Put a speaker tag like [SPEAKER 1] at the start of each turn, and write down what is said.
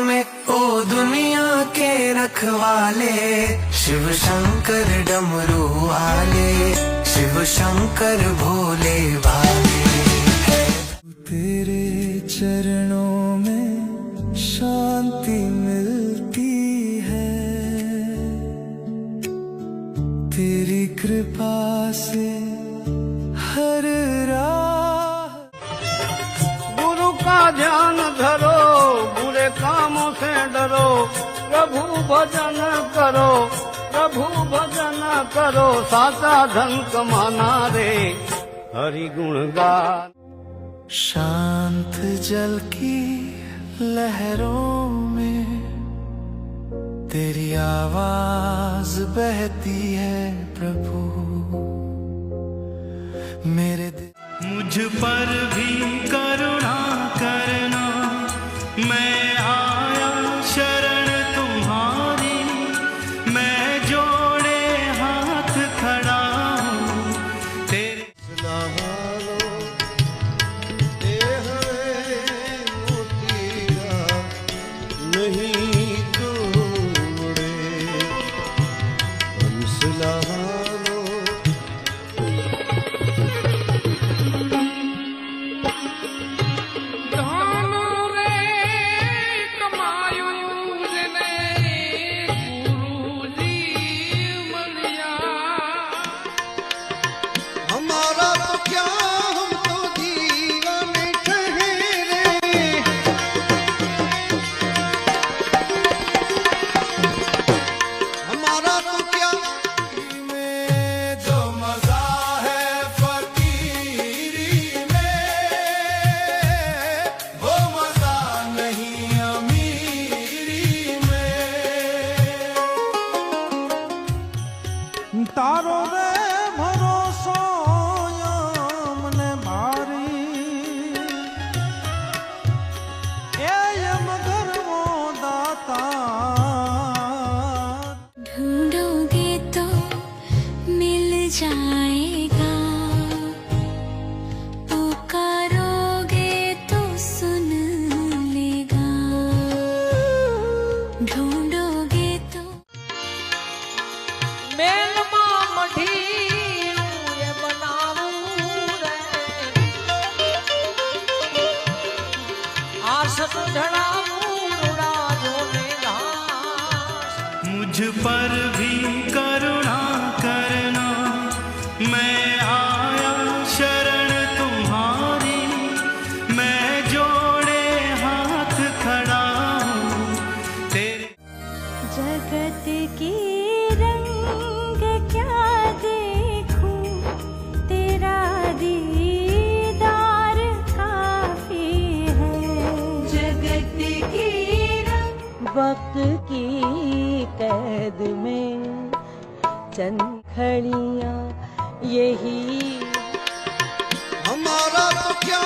[SPEAKER 1] में ओ दुनिया के रखवाले, शिव शंकर डमरू वाले, शिव शंकर भोले भाले। तेरे चरणों में शांति मिलती है, तेरी कृपा से हर राह।
[SPEAKER 2] गुरु का ध्यान धरो, बुरे कामों से डरो, प्रभु भजन करो, प्रभु भजन करो, साचा धन कमाना रे, हरि गुण गान।
[SPEAKER 1] शांत जल की लहरों में तेरी आवाज बहती है प्रभु, मेरे दिल। मुझ पर भी करुणा करना, मैं आया शरण तुम्हारी, मैं जोड़े हाथ खड़ा हूँ तेरे।
[SPEAKER 2] नहीं तोड़े हंस लहारो। हमारा तो क्या, हम तो दीवाने ठहरे, हमारा तो क्या।
[SPEAKER 1] में जो मजा है फकीरी में, वो मजा नहीं अमीरी में।
[SPEAKER 3] तारो रे भरोसो यमने भारी, ए यम गर्वो दाता।
[SPEAKER 4] ढूंढोगे तो मिल जाएगा, पुकारोगे तो सुन लेगा, ढूंढोगे तो।
[SPEAKER 5] મેલમાં મઢીનું એ બનાવું રે, આસન ઢળાવું રૂડા જોને ઘાસ।
[SPEAKER 1] मुझ पर भी करुणा करना, मैं आया शरण तुम्हारी, मैं जोड़े हाथ खड़ा हूँ तेरे।
[SPEAKER 4] जगत की रंग क्या देखूं, तेरा दीदार काफी है। जगत की रंग वक्त की कैद में चंद खड़ियां यही।
[SPEAKER 2] हमारा तो क्या,